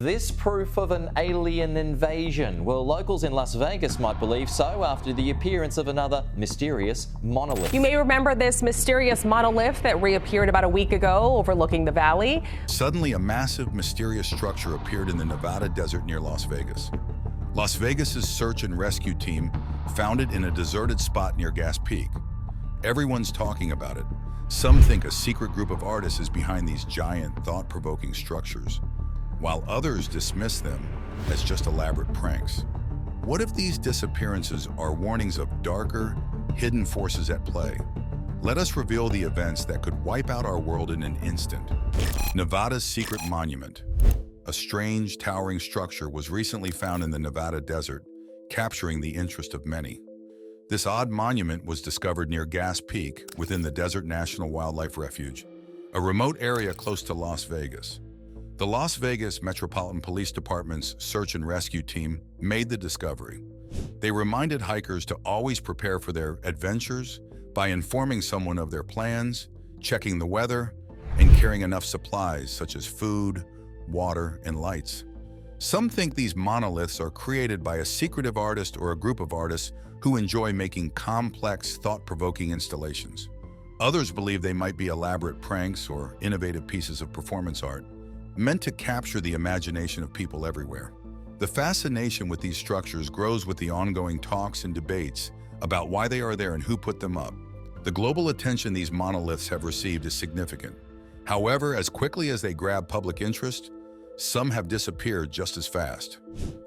This proof of an alien invasion? Well, locals in Las Vegas might believe so after the appearance of another mysterious monolith. You may remember this mysterious monolith that reappeared about a week ago overlooking the valley. Suddenly, a massive, mysterious structure appeared in the Nevada desert near Las Vegas. Las Vegas's search and rescue team found it in a deserted spot near Gas Peak. Everyone's talking about it. Some think a secret group of artists is behind these giant, thought-provoking structures, while others dismiss them as just elaborate pranks. What if these disappearances are warnings of darker, hidden forces at play? Let us reveal the events that could wipe out our world in an instant. Nevada's secret monument. A strange, towering structure was recently found in the Nevada desert, capturing the interest of many. This odd monument was discovered near Gas Peak within the Desert National Wildlife Refuge, a remote area close to Las Vegas. The Las Vegas Metropolitan Police Department's search and rescue team made the discovery. They reminded hikers to always prepare for their adventures by informing someone of their plans, checking the weather, and carrying enough supplies such as food, water, and lights. Some think these monoliths are created by a secretive artist or a group of artists who enjoy making complex, thought-provoking installations. Others believe they might be elaborate pranks or innovative pieces of performance art, meant to capture the imagination of people everywhere. The fascination with these structures grows with the ongoing talks and debates about why they are there and who put them up. The global attention these monoliths have received is significant. However, as quickly as they grab public interest, some have disappeared just as fast.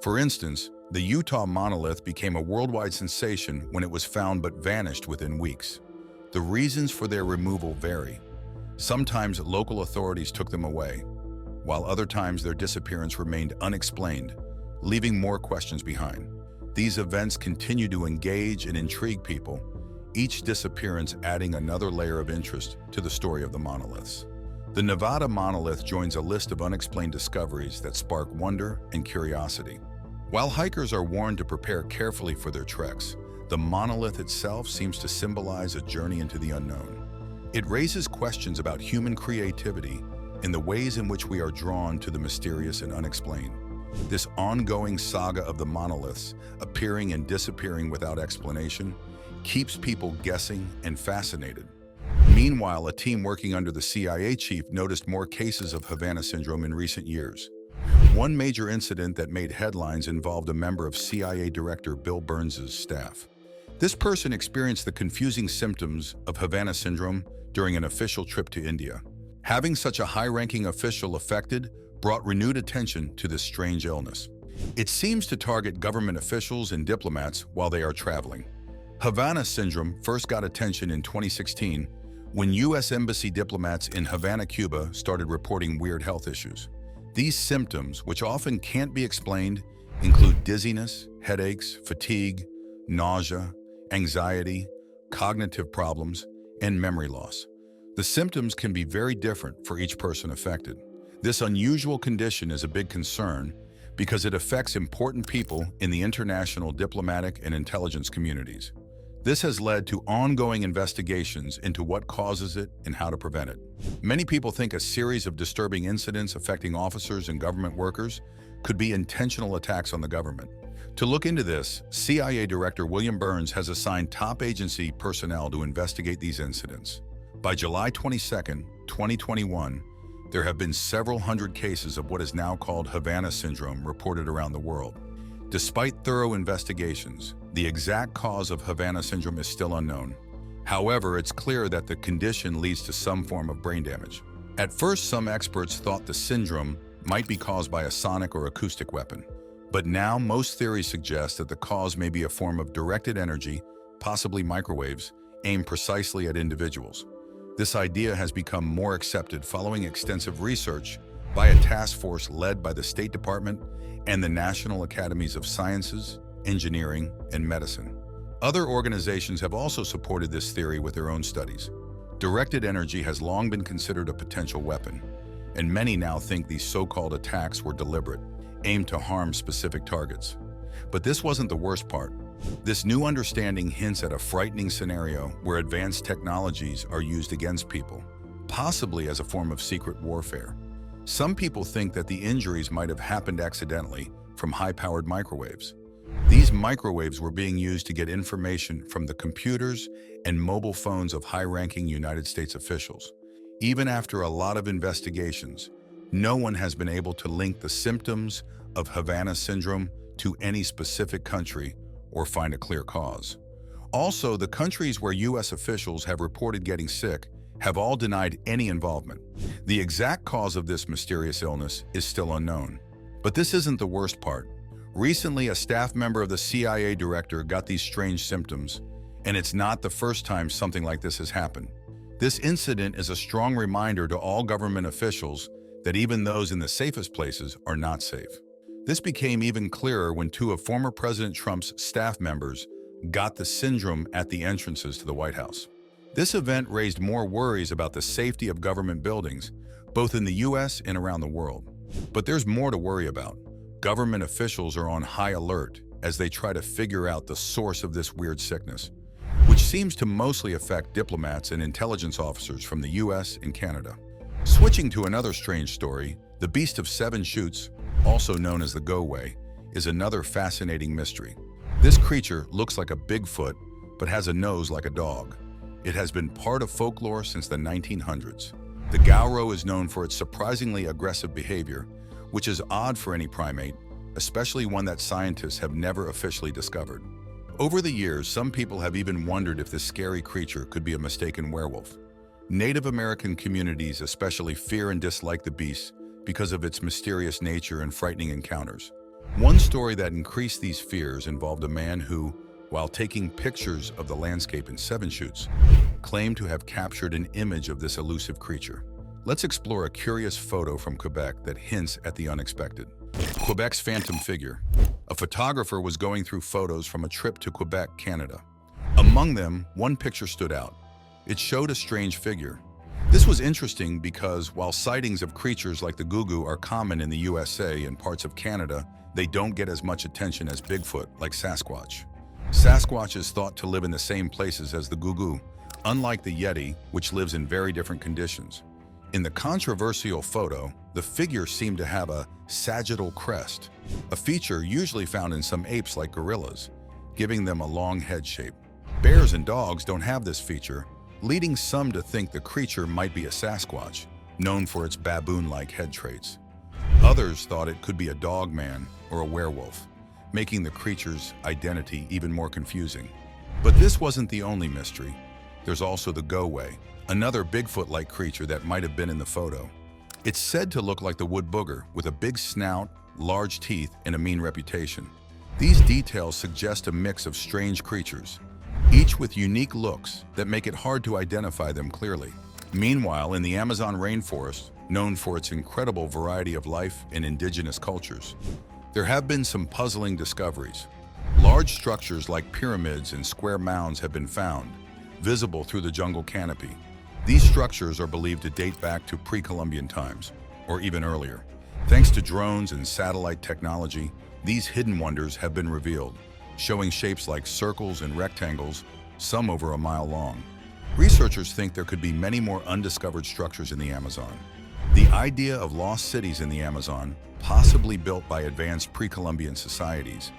For instance, the Utah monolith became a worldwide sensation when it was found but vanished within weeks. The reasons for their removal vary. Sometimes local authorities took them away, while other times their disappearance remained unexplained, leaving more questions behind. These events continue to engage and intrigue people, each disappearance adding another layer of interest to the story of the monoliths. The Nevada monolith joins a list of unexplained discoveries that spark wonder and curiosity. While hikers are warned to prepare carefully for their treks, the monolith itself seems to symbolize a journey into the unknown. It raises questions about human creativity in the ways in which we are drawn to the mysterious and unexplained. This ongoing saga of the monoliths, appearing and disappearing without explanation, keeps people guessing and fascinated. Meanwhile, a team working under the CIA chief noticed more cases of Havana syndrome in recent years. One major incident that made headlines involved a member of CIA Director Bill Burns' staff. This person experienced the confusing symptoms of Havana syndrome during an official trip to India. Having such a high-ranking official affected brought renewed attention to this strange illness. It seems to target government officials and diplomats while they are traveling. Havana syndrome first got attention in 2016 when U.S. Embassy diplomats in Havana, Cuba started reporting weird health issues. These symptoms, which often can't be explained, include dizziness, headaches, fatigue, nausea, anxiety, cognitive problems, and memory loss. The symptoms can be very different for each person affected. This unusual condition is a big concern because it affects important people in the international diplomatic and intelligence communities. This has led to ongoing investigations into what causes it and how to prevent it. Many people think a series of disturbing incidents affecting officers and government workers could be intentional attacks on the government. To look into this, CIA Director William Burns has assigned top agency personnel to investigate these incidents. By July 22, 2021, there have been several hundred cases of what is now called Havana syndrome reported around the world. Despite thorough investigations, the exact cause of Havana syndrome is still unknown. However, it's clear that the condition leads to some form of brain damage. At first, some experts thought the syndrome might be caused by a sonic or acoustic weapon. But now, most theories suggest that the cause may be a form of directed energy, possibly microwaves, aimed precisely at individuals. This idea has become more accepted following extensive research by a task force led by the State Department and the National Academies of Sciences, Engineering, and Medicine. Other organizations have also supported this theory with their own studies. Directed energy has long been considered a potential weapon, and many now think these so-called attacks were deliberate, aimed to harm specific targets. But this wasn't the worst part. This new understanding hints at a frightening scenario where advanced technologies are used against people, possibly as a form of secret warfare. Some people think that the injuries might have happened accidentally from high-powered microwaves. These microwaves were being used to get information from the computers and mobile phones of high-ranking United States officials. Even after a lot of investigations, no one has been able to link the symptoms of Havana syndrome to any specific country or find a clear cause. Also, the countries where U.S. officials have reported getting sick have all denied any involvement. The exact cause of this mysterious illness is still unknown. But this isn't the worst part. Recently, a staff member of the CIA director got these strange symptoms, and it's not the first time something like this has happened. This incident is a strong reminder to all government officials that even those in the safest places are not safe. This became even clearer when two of former President Trump's staff members got the syndrome at the entrances to the White House. This event raised more worries about the safety of government buildings, both in the U.S. and around the world. But there's more to worry about. Government officials are on high alert as they try to figure out the source of this weird sickness, which seems to mostly affect diplomats and intelligence officers from the U.S. and Canada. Switching to another strange story, the Beast of Seven Chutes, also known as the Go-Way, is another fascinating mystery. This creature looks like a Bigfoot, but has a nose like a dog. It has been part of folklore since the 1900s. The Gauro is known for its surprisingly aggressive behavior, which is odd for any primate, especially one that scientists have never officially discovered. Over the years, some people have even wondered if this scary creature could be a mistaken werewolf. Native American communities especially fear and dislike the beast because of its mysterious nature and frightening encounters. One story that increased these fears involved a man who, while taking pictures of the landscape in Seven Chutes, claimed to have captured an image of this elusive creature. Let's explore a curious photo from Quebec that hints at the unexpected. Quebec's phantom figure. A photographer was going through photos from a trip to Quebec, Canada. Among them, one picture stood out. It showed a strange figure. This was interesting because while sightings of creatures like the Gugu are common in the USA and parts of Canada, they don't get as much attention as Bigfoot, like Sasquatch. Sasquatch is thought to live in the same places as the Gugu, unlike the Yeti, which lives in very different conditions. In the controversial photo, the figure seemed to have a sagittal crest, a feature usually found in some apes like gorillas, giving them a long head shape. Bears and dogs don't have this feature, leading some to think the creature might be a Sasquatch, known for its baboon-like head traits. Others thought it could be a dogman or a werewolf, making the creature's identity even more confusing. But this wasn't the only mystery. There's also the Go-Way, another Bigfoot-like creature that might have been in the photo. It's said to look like the wood booger, with a big snout, large teeth, and a mean reputation. These details suggest a mix of strange creatures, each with unique looks that make it hard to identify them clearly. Meanwhile, in the Amazon rainforest, known for its incredible variety of life and indigenous cultures, there have been some puzzling discoveries. Large structures like pyramids and square mounds have been found, visible through the jungle canopy. These structures are believed to date back to pre-Columbian times, or even earlier. Thanks to drones and satellite technology, these hidden wonders have been revealed, showing shapes like circles and rectangles, some over a mile long. Researchers think there could be many more undiscovered structures in the Amazon. The idea of lost cities in the Amazon, possibly built by advanced pre-Columbian societies,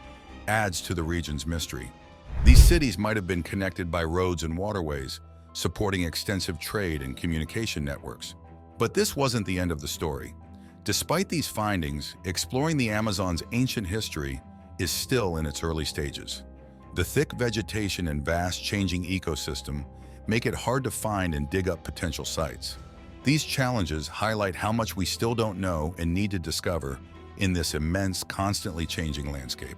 adds to the region's mystery. These cities might have been connected by roads and waterways, supporting extensive trade and communication networks. But this wasn't the end of the story. Despite these findings, exploring the Amazon's ancient history is still in its early stages. The thick vegetation and vast changing ecosystem make it hard to find and dig up potential sites. These challenges highlight how much we still don't know and need to discover in this immense, constantly changing landscape.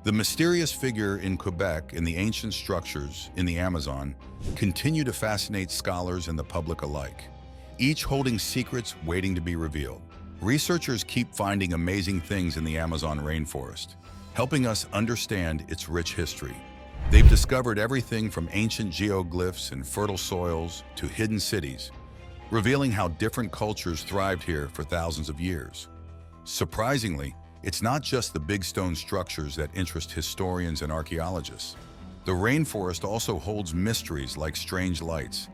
The mysterious figure in Quebec and the ancient structures in the Amazon continue to fascinate scholars and the public alike, each holding secrets waiting to be revealed. Researchers keep finding amazing things in the Amazon rainforest, helping us understand its rich history. They've discovered everything from ancient geoglyphs and fertile soils to hidden cities, revealing how different cultures thrived here for thousands of years. Surprisingly, it's not just the big stone structures that interest historians and archaeologists. The rainforest also holds mysteries like strange lights,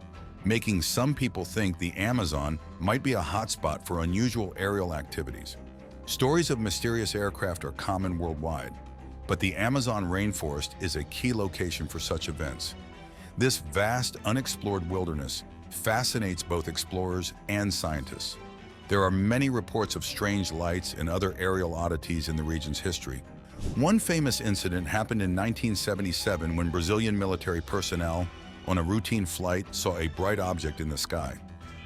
making some people think the Amazon might be a hotspot for unusual aerial activities. Stories of mysterious aircraft are common worldwide, but the Amazon rainforest is a key location for such events. This vast, unexplored wilderness fascinates both explorers and scientists. There are many reports of strange lights and other aerial oddities in the region's history. One famous incident happened in 1977 when Brazilian military personnel on a routine flight saw a bright object in the sky.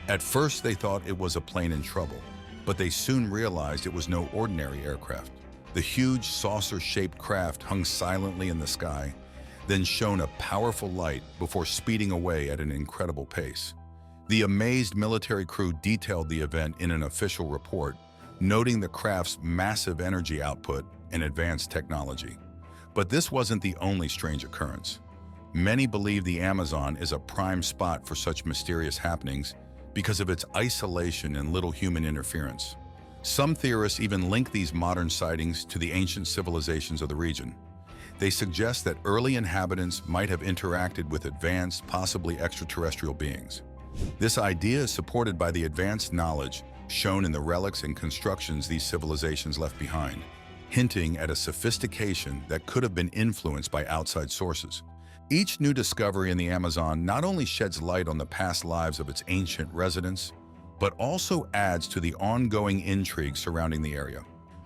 At first, they thought it was a plane in trouble, but they soon realized it was no ordinary aircraft. The huge saucer-shaped craft hung silently in the sky, then shone a powerful light before speeding away at an incredible pace. The amazed military crew detailed the event in an official report, noting the craft's massive energy output and advanced technology. But this wasn't the only strange occurrence. Many believe the Amazon is a prime spot for such mysterious happenings because of its isolation and little human interference. Some theorists even link these modern sightings to the ancient civilizations of the region. They suggest that early inhabitants might have interacted with advanced, possibly extraterrestrial beings. This idea is supported by the advanced knowledge shown in the relics and constructions these civilizations left behind, hinting at a sophistication that could have been influenced by outside sources. Each new discovery in the Amazon not only sheds light on the past lives of its ancient residents, but also adds to the ongoing intrigue surrounding the area.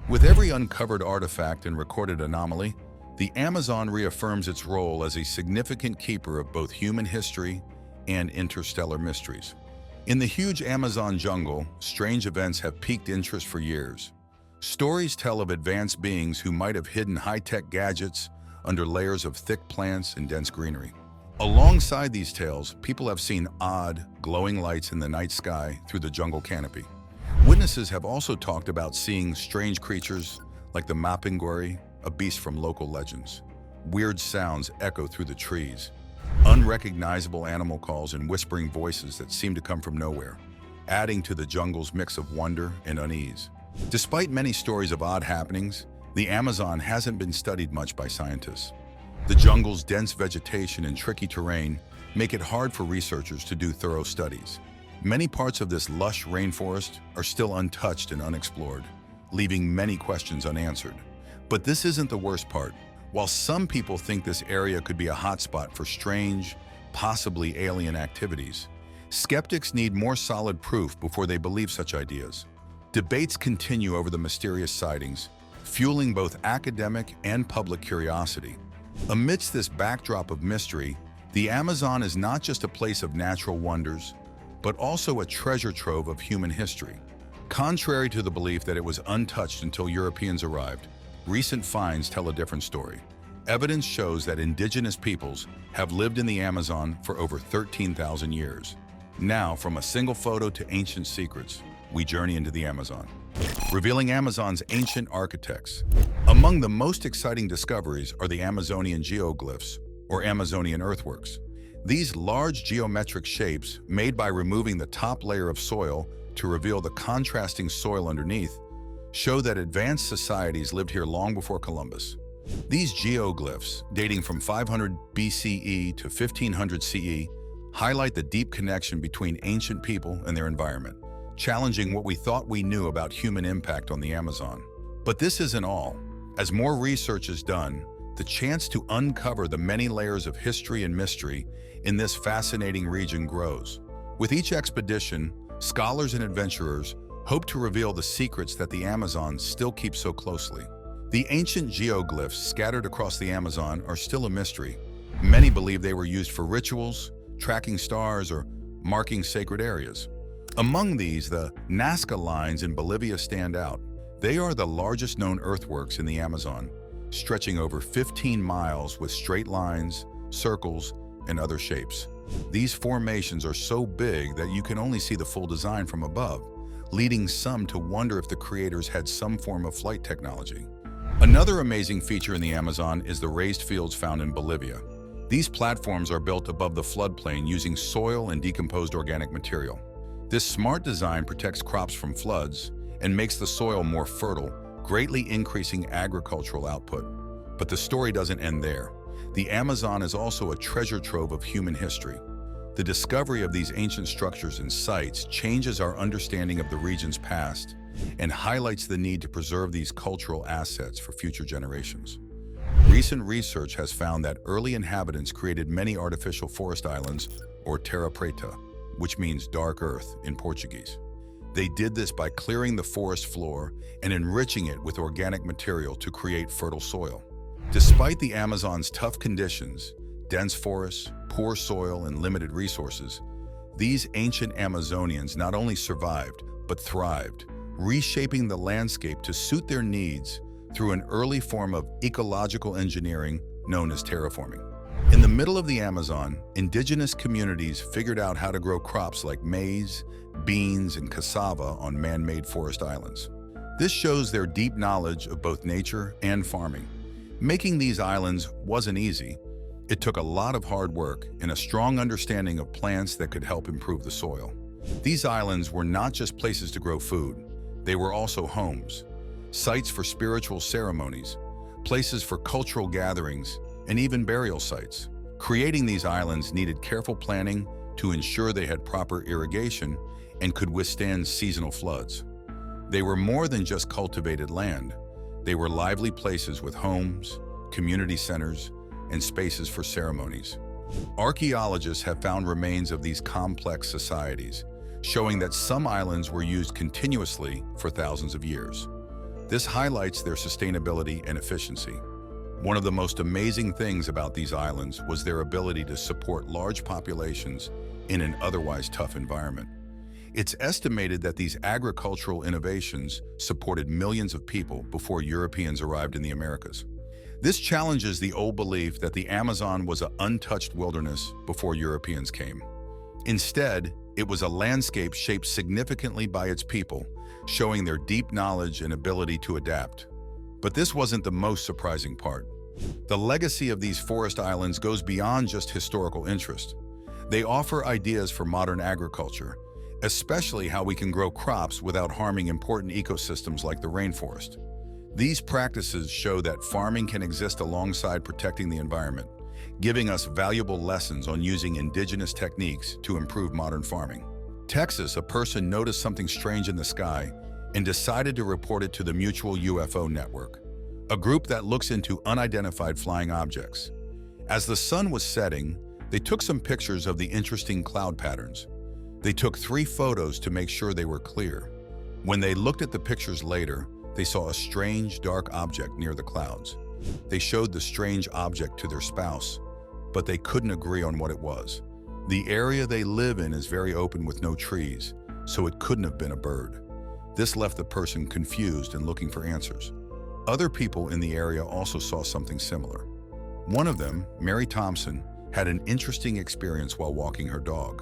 With every uncovered artifact and recorded anomaly, the Amazon reaffirms its role as a significant keeper of both human history and interstellar mysteries. In the huge Amazon jungle, strange events have piqued interest for years. Stories tell of advanced beings who might have hidden high-tech gadgets under layers of thick plants and dense greenery. Alongside these tales, people have seen odd, glowing lights in the night sky through the jungle canopy. Witnesses have also talked about seeing strange creatures like the mapinguari, a beast from local legends. Weird sounds echo through the trees, unrecognizable animal calls and whispering voices that seem to come from nowhere, adding to the jungle's mix of wonder and unease. Despite many stories of odd happenings, the Amazon hasn't been studied much by scientists. The jungle's dense vegetation and tricky terrain make it hard for researchers to do thorough studies. Many parts of this lush rainforest are still untouched and unexplored, leaving many questions unanswered. But this isn't the worst part. While some people think this area could be a hotspot for strange, possibly alien activities, skeptics need more solid proof before they believe such ideas. Debates continue over the mysterious sightings, fueling both academic and public curiosity. Amidst this backdrop of mystery, the Amazon is not just a place of natural wonders, but also a treasure trove of human history. Contrary to the belief that it was untouched until Europeans arrived, recent finds tell a different story. Evidence shows that indigenous peoples have lived in the Amazon for over 13,000 years. Now, from a single photo to ancient secrets, we journey into the Amazon, revealing Amazon's ancient architects. Among the most exciting discoveries are the Amazonian geoglyphs, or Amazonian earthworks. These large geometric shapes, made by removing the top layer of soil to reveal the contrasting soil underneath, show that advanced societies lived here long before Columbus. These geoglyphs, dating from 500 BCE to 1500 CE, highlight the deep connection between ancient people and their environment, challenging what we thought we knew about human impact on the Amazon. But this isn't all. As more research is done, the chance to uncover the many layers of history and mystery in this fascinating region grows. With each expedition, scholars and adventurers hope to reveal the secrets that the Amazon still keeps so closely. The ancient geoglyphs scattered across the Amazon are still a mystery. Many believe they were used for rituals, tracking stars, or marking sacred areas. Among these, the Nazca lines in Bolivia stand out. They are the largest known earthworks in the Amazon, stretching over 15 miles with straight lines, circles, and other shapes. These formations are so big that you can only see the full design from above, leading some to wonder if the creators had some form of flight technology. Another amazing feature in the Amazon is the raised fields found in Bolivia. These platforms are built above the floodplain using soil and decomposed organic material. This smart design protects crops from floods and makes the soil more fertile, greatly increasing agricultural output. But the story doesn't end there. The Amazon is also a treasure trove of human history. The discovery of these ancient structures and sites changes our understanding of the region's past and highlights the need to preserve these cultural assets for future generations. Recent research has found that early inhabitants created many artificial forest islands, or terra preta, which means dark earth in Portuguese. They did this by clearing the forest floor and enriching it with organic material to create fertile soil. Despite the Amazon's tough conditions, dense forests, poor soil, and limited resources, these ancient Amazonians not only survived, but thrived, reshaping the landscape to suit their needs through an early form of ecological engineering known as terraforming. In the middle of the Amazon, indigenous communities figured out how to grow crops like maize, beans, and cassava on man-made forest islands. This shows their deep knowledge of both nature and farming. Making these islands wasn't easy. It took a lot of hard work and a strong understanding of plants that could help improve the soil. These islands were not just places to grow food, they were also homes, sites for spiritual ceremonies, places for cultural gatherings, and even burial sites. Creating these islands needed careful planning to ensure they had proper irrigation and could withstand seasonal floods. They were more than just cultivated land. They were lively places with homes, community centers, and spaces for ceremonies. Archaeologists have found remains of these complex societies, showing that some islands were used continuously for thousands of years. This highlights their sustainability and efficiency. One of the most amazing things about these islands was their ability to support large populations in an otherwise tough environment. It's estimated that these agricultural innovations supported millions of people before Europeans arrived in the Americas. This challenges the old belief that the Amazon was an untouched wilderness before Europeans came. Instead, it was a landscape shaped significantly by its people, showing their deep knowledge and ability to adapt. But this wasn't the most surprising part. The legacy of these forest islands goes beyond just historical interest. They offer ideas for modern agriculture, especially how we can grow crops without harming important ecosystems like the rainforest. These practices show that farming can exist alongside protecting the environment, giving us valuable lessons on using indigenous techniques to improve modern farming. Texas, a person noticed something strange in the sky and decided to report it to the Mutual UFO Network, a group that looks into unidentified flying objects. As the sun was setting, they took some pictures of the interesting cloud patterns. They took 3 photos to make sure they were clear. When they looked at the pictures later, they saw a strange, dark object near the clouds. They showed the strange object to their spouse, but they couldn't agree on what it was. The area they live in is very open with no trees, so it couldn't have been a bird. This left the person confused and looking for answers. Other people in the area also saw something similar. One of them, Mary Thompson, had an interesting experience while walking her dog.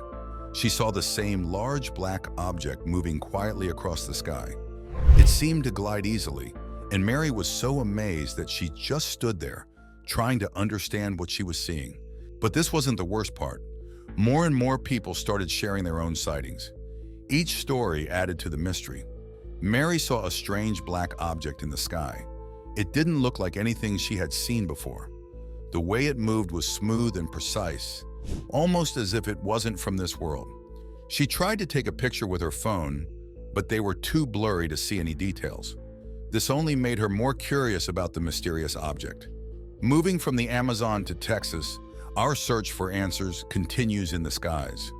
She saw the same large black object moving quietly across the sky. It seemed to glide easily, and Mary was so amazed that she just stood there, trying to understand what she was seeing. But this wasn't the worst part. More and more people started sharing their own sightings. Each story added to the mystery. Mary saw a strange black object in the sky. It didn't look like anything she had seen before. The way it moved was smooth and precise, almost as if it wasn't from this world. She tried to take a picture with her phone, but they were too blurry to see any details. This only made her more curious about the mysterious object. Moving from the Amazon to Texas, our search for answers continues in the skies.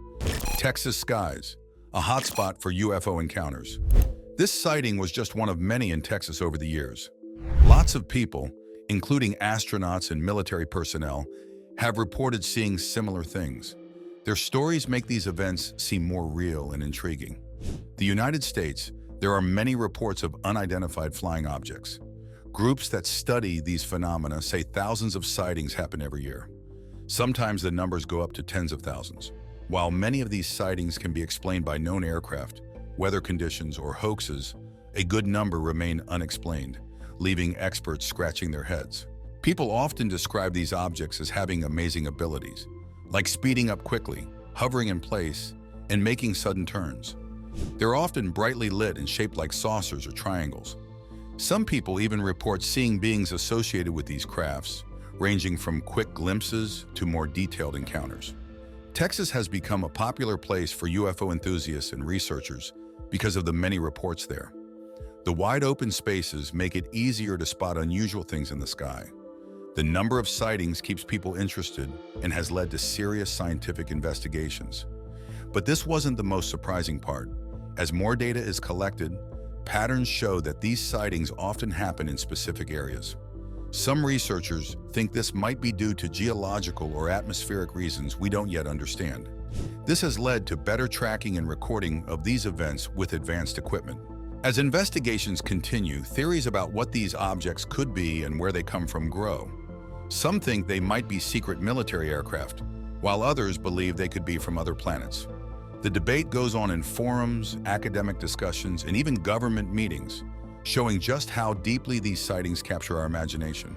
Texas skies, a hotspot for UFO encounters. This sighting was just one of many in Texas over the years. Lots of people, including astronauts and military personnel, have reported seeing similar things. Their stories make these events seem more real and intriguing. The United States, there are many reports of unidentified flying objects. Groups that study these phenomena say thousands of sightings happen every year. Sometimes the numbers go up to tens of thousands. While many of these sightings can be explained by known aircraft, weather conditions, or hoaxes, a good number remain unexplained, leaving experts scratching their heads. People often describe these objects as having amazing abilities, like speeding up quickly, hovering in place, and making sudden turns. They're often brightly lit and shaped like saucers or triangles. Some people even report seeing beings associated with these crafts, ranging from quick glimpses to more detailed encounters. Texas has become a popular place for UFO enthusiasts and researchers because of the many reports there. The wide open spaces make it easier to spot unusual things in the sky. The number of sightings keeps people interested and has led to serious scientific investigations. But this wasn't the most surprising part. As more data is collected, patterns show that these sightings often happen in specific areas. Some researchers think this might be due to geological or atmospheric reasons we don't yet understand. This has led to better tracking and recording of these events with advanced equipment. As investigations continue, theories about what these objects could be and where they come from grow. Some think they might be secret military aircraft, while others believe they could be from other planets. The debate goes on in forums, academic discussions, and even government meetings, showing just how deeply these sightings capture our imagination.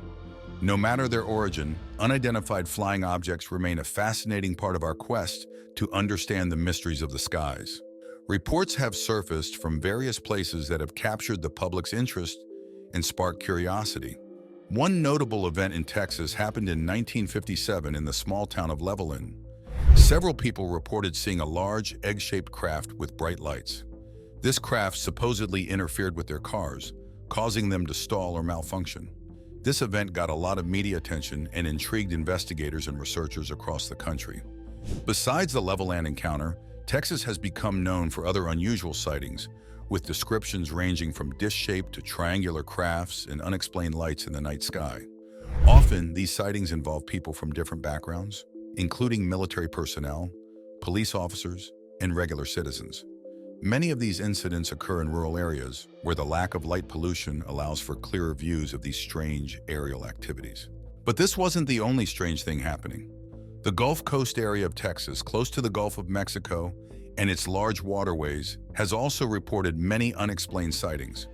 No matter their origin, unidentified flying objects remain a fascinating part of our quest to understand the mysteries of the skies. Reports have surfaced from various places that have captured the public's interest and sparked curiosity. One notable event in Texas happened in 1957 in the small town of Levelland. Several people reported seeing a large, egg-shaped craft with bright lights. This craft supposedly interfered with their cars, causing them to stall or malfunction. This event got a lot of media attention and intrigued investigators and researchers across the country. Besides the Levelland encounter, Texas has become known for other unusual sightings, with descriptions ranging from dish-shaped to triangular crafts and unexplained lights in the night sky. Often, these sightings involve people from different backgrounds, including military personnel, police officers, and regular citizens. Many of these incidents occur in rural areas where the lack of light pollution allows for clearer views of these strange aerial activities. But this wasn't the only strange thing happening. The Gulf Coast area of Texas, close to the Gulf of Mexico and its large waterways, has also reported many unexplained sightings.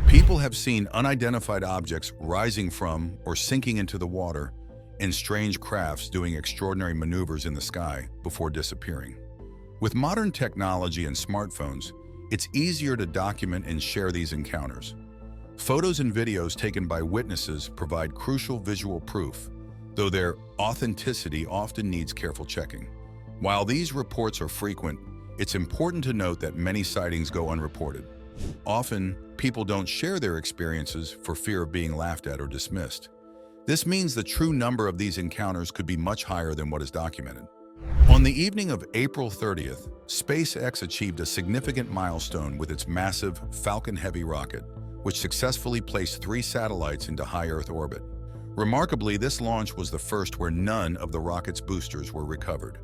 People have seen unidentified objects rising from or sinking into the water, and strange crafts doing extraordinary maneuvers in the sky before disappearing. With modern technology and smartphones, it's easier to document and share these encounters. Photos and videos taken by witnesses provide crucial visual proof, though their authenticity often needs careful checking. While these reports are frequent, it's important to note that many sightings go unreported. Often, people don't share their experiences for fear of being laughed at or dismissed. This means the true number of these encounters could be much higher than what is documented. On the evening of April 30th, SpaceX achieved a significant milestone with its massive Falcon Heavy rocket, which successfully placed 3 satellites into high Earth orbit. Remarkably, this launch was the first where none of the rocket's boosters were recovered.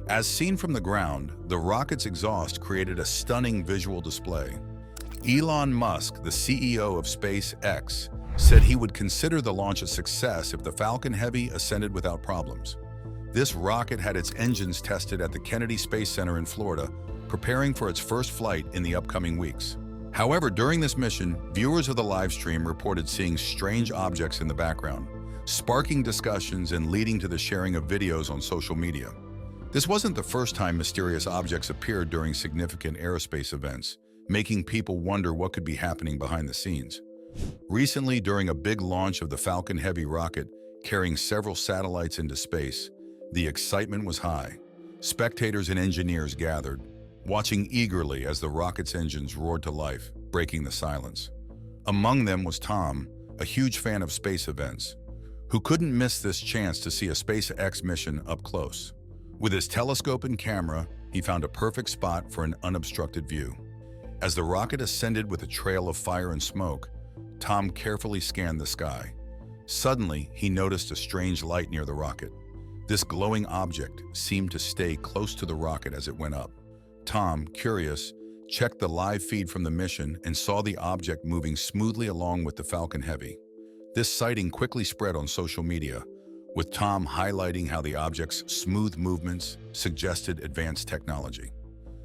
As seen from the ground, the rocket's exhaust created a stunning visual display. Elon Musk, the CEO of SpaceX, said he would consider the launch a success if the Falcon Heavy ascended without problems. This rocket had its engines tested at the Kennedy Space Center in Florida, preparing for its first flight in the upcoming weeks. However, during this mission, viewers of the live stream reported seeing strange objects in the background, sparking discussions and leading to the sharing of videos on social media. This wasn't the first time mysterious objects appeared during significant aerospace events, making people wonder what could be happening behind the scenes. Recently, during a big launch of the Falcon Heavy rocket, carrying several satellites into space, the excitement was high. Spectators and engineers gathered, watching eagerly as the rocket's engines roared to life, breaking the silence. Among them was Tom, a huge fan of space events, who couldn't miss this chance to see a SpaceX mission up close. With his telescope and camera, he found a perfect spot for an unobstructed view. As the rocket ascended with a trail of fire and smoke, Tom carefully scanned the sky. Suddenly, he noticed a strange light near the rocket. This glowing object seemed to stay close to the rocket as it went up. Tom, curious, checked the live feed from the mission and saw the object moving smoothly along with the Falcon Heavy. This sighting quickly spread on social media, with Tom highlighting how the object's smooth movements suggested advanced technology.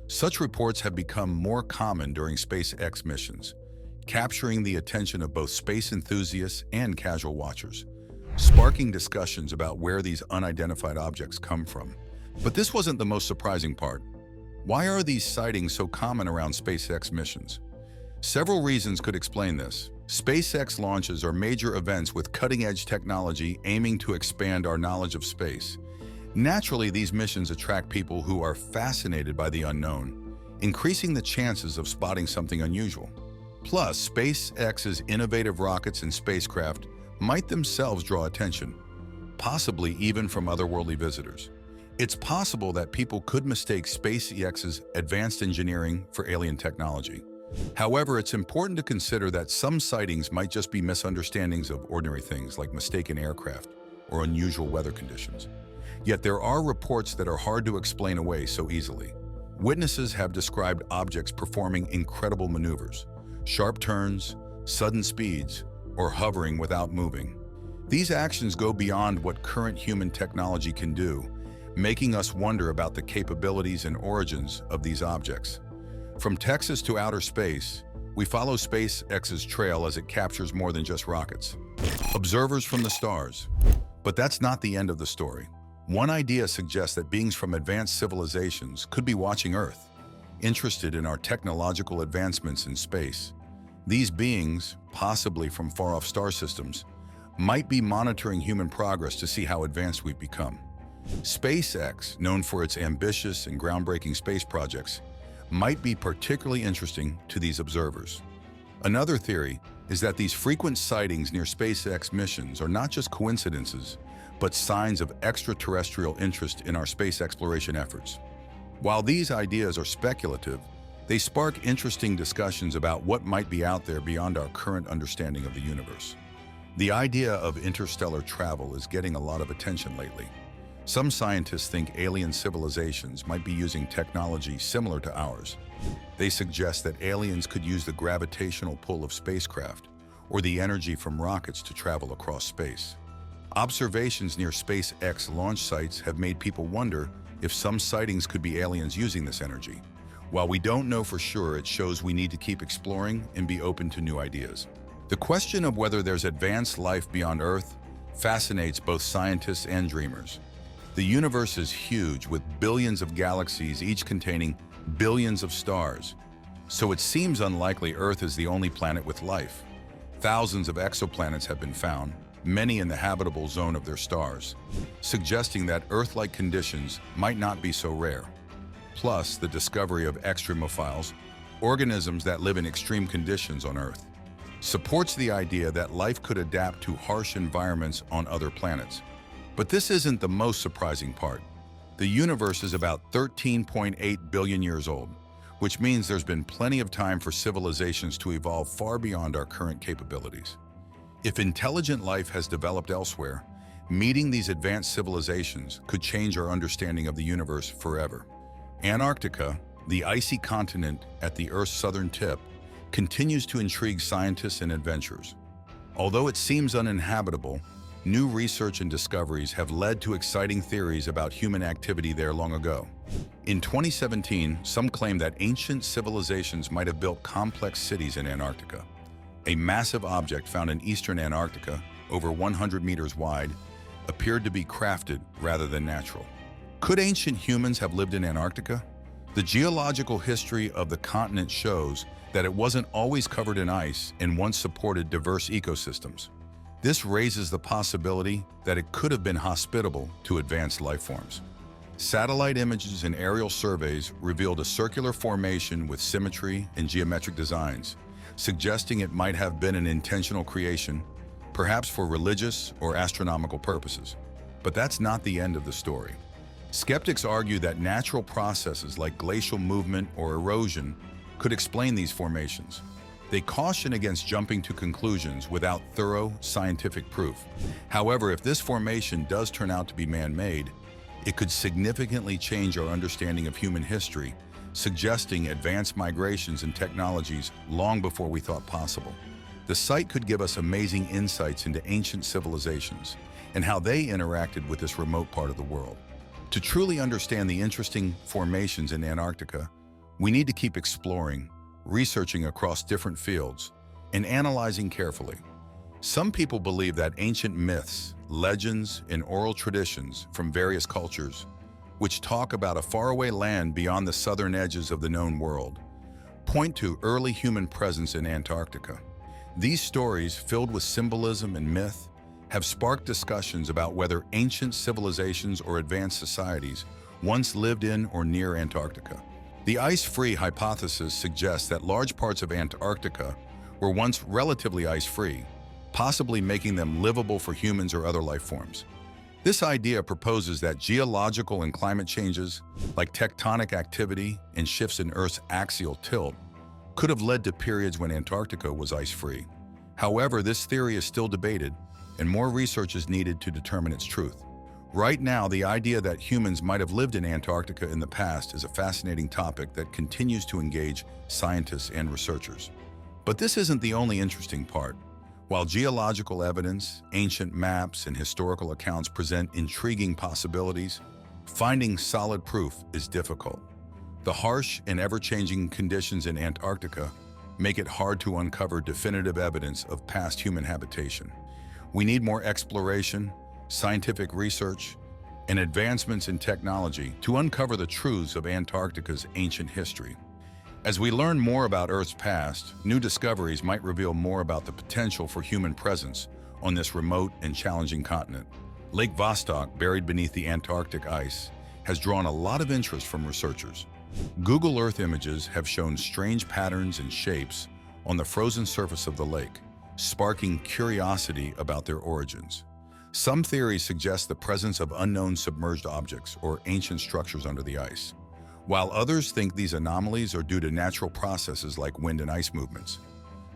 Such reports have become more common during SpaceX missions, capturing the attention of both space enthusiasts and casual watchers, sparking discussions about where these unidentified objects come from. But this wasn't the most surprising part. Why are these sightings so common around SpaceX missions? Several reasons could explain this. SpaceX launches are major events with cutting-edge technology aiming to expand our knowledge of space. Naturally, these missions attract people who are fascinated by the unknown, increasing the chances of spotting something unusual. Plus, SpaceX's innovative rockets and spacecraft might themselves draw attention, possibly even from otherworldly visitors. It's possible that people could mistake SpaceX's advanced engineering for alien technology. However, it's important to consider that some sightings might just be misunderstandings of ordinary things like mistaken aircraft or unusual weather conditions. Yet there are reports that are hard to explain away so easily. Witnesses have described objects performing incredible maneuvers, sharp turns, sudden speeds, or hovering without moving. These actions go beyond what current human technology can do, making us wonder about the capabilities and origins of these objects. From Texas to outer space, we follow SpaceX's trail as it captures more than just rockets. Observers from the stars. But that's not the end of the story. One idea suggests that beings from advanced civilizations could be watching Earth, interested in our technological advancements in space. These beings, possibly from far-off star systems, might be monitoring human progress to see how advanced we've become. SpaceX, known for its ambitious and groundbreaking space projects, might be particularly interesting to these observers. Another theory is that these frequent sightings near SpaceX missions are not just coincidences, but signs of extraterrestrial interest in our space exploration efforts. While these ideas are speculative, they spark interesting discussions about what might be out there beyond our current understanding of the universe. The idea of interstellar travel is getting a lot of attention lately. Some scientists think alien civilizations might be using technology similar to ours. They suggest that aliens could use the gravitational pull of spacecraft or the energy from rockets to travel across space. Observations near SpaceX launch sites have made people wonder if some sightings could be aliens using this energy. While we don't know for sure, it shows we need to keep exploring and be open to new ideas. The question of whether there's advanced life beyond Earth fascinates both scientists and dreamers. The universe is huge, with billions of galaxies, each containing billions of stars. So it seems unlikely Earth is the only planet with life. Thousands of exoplanets have been found, many in the habitable zone of their stars, suggesting that Earth-like conditions might not be so rare. Plus, the discovery of extremophiles, organisms that live in extreme conditions on Earth, supports the idea that life could adapt to harsh environments on other planets. But this isn't the most surprising part. The universe is about 13.8 billion years old, which means there's been plenty of time for civilizations to evolve far beyond our current capabilities. If intelligent life has developed elsewhere, meeting these advanced civilizations could change our understanding of the universe forever. Antarctica, the icy continent at the Earth's southern tip, continues to intrigue scientists and adventurers. Although it seems uninhabitable, new research and discoveries have led to exciting theories about human activity there long ago. In 2017, some claim that ancient civilizations might have built complex cities in Antarctica. A massive object found in eastern Antarctica, over 100 meters wide, appeared to be crafted rather than natural. Could ancient humans have lived in Antarctica? The geological history of the continent shows that it wasn't always covered in ice and once supported diverse ecosystems. This raises the possibility that it could have been hospitable to advanced life forms. Satellite images and aerial surveys revealed a circular formation with symmetry and geometric designs, suggesting it might have been an intentional creation, perhaps for religious or astronomical purposes. But that's not the end of the story. Skeptics argue that natural processes like glacial movement or erosion could explain these formations. They caution against jumping to conclusions without thorough scientific proof. However, if this formation does turn out to be man-made, it could significantly change our understanding of human history, suggesting advanced migrations and technologies long before we thought possible. The site could give us amazing insights into ancient civilizations and how they interacted with this remote part of the world. To truly understand the interesting formations in Antarctica, we need to keep exploring, researching across different fields, and analyzing carefully. Some people believe that ancient myths, legends, and oral traditions from various cultures, which talk about a faraway land beyond the southern edges of the known world, point to early human presence in Antarctica. These stories, filled with symbolism and myth, have sparked discussions about whether ancient civilizations or advanced societies once lived in or near Antarctica. The ice-free hypothesis suggests that large parts of Antarctica were once relatively ice-free, possibly making them livable for humans or other life forms. This idea proposes that geological and climate changes, like tectonic activity and shifts in Earth's axial tilt, could have led to periods when Antarctica was ice-free. However, this theory is still debated, and more research is needed to determine its truth. Right now, the idea that humans might have lived in Antarctica in the past is a fascinating topic that continues to engage scientists and researchers. But this isn't the only interesting part. While geological evidence, ancient maps, and historical accounts present intriguing possibilities, finding solid proof is difficult. The harsh and ever-changing conditions in Antarctica make it hard to uncover definitive evidence of past human habitation. We need more exploration, scientific research, and advancements in technology to uncover the truths of Antarctica's ancient history. As we learn more about Earth's past, new discoveries might reveal more about the potential for human presence on this remote and challenging continent. Lake Vostok, buried beneath the Antarctic ice, has drawn a lot of interest from researchers. Google Earth images have shown strange patterns and shapes on the frozen surface of the lake, sparking curiosity about their origins. Some theories suggest the presence of unknown submerged objects or ancient structures under the ice, while others think these anomalies are due to natural processes like wind and ice movements.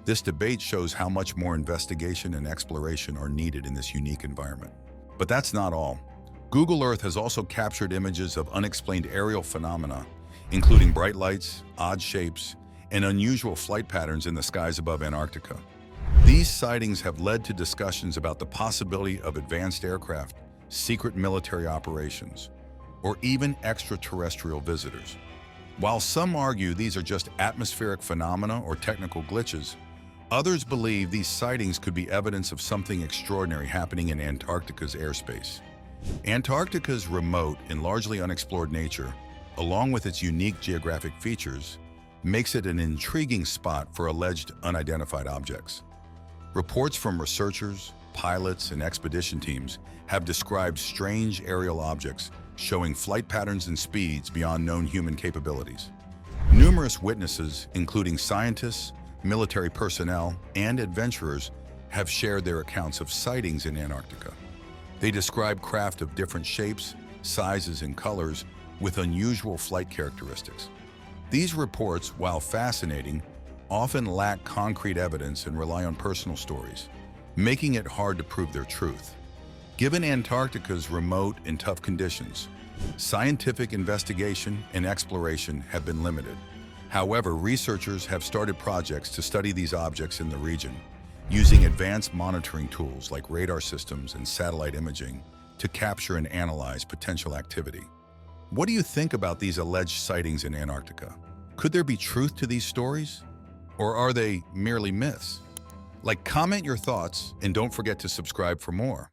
This debate shows how much more investigation and exploration are needed in this unique environment. But that's not all. Google Earth has also captured images of unexplained aerial phenomena, including bright lights, odd shapes, and unusual flight patterns in the skies above Antarctica. These sightings have led to discussions about the possibility of advanced aircraft, secret military operations, or even extraterrestrial visitors. While some argue these are just atmospheric phenomena or technical glitches, others believe these sightings could be evidence of something extraordinary happening in Antarctica's airspace. Antarctica's remote and largely unexplored nature, along with its unique geographic features, makes it an intriguing spot for alleged unidentified objects. Reports from researchers, pilots, and expedition teams have described strange aerial objects showing flight patterns and speeds beyond known human capabilities. Numerous witnesses, including scientists, military personnel, and adventurers, have shared their accounts of sightings in Antarctica. They describe craft of different shapes, sizes, and colors with unusual flight characteristics. These reports, while fascinating, often lack concrete evidence and rely on personal stories, making it hard to prove their truth. Given Antarctica's remote and tough conditions, scientific investigation and exploration have been limited. However, researchers have started projects to study these objects in the region, using advanced monitoring tools like radar systems and satellite imaging to capture and analyze potential activity. What do you think about these alleged sightings in Antarctica? Could there be truth to these stories? Or are they merely myths? Comment your thoughts and don't forget to subscribe for more.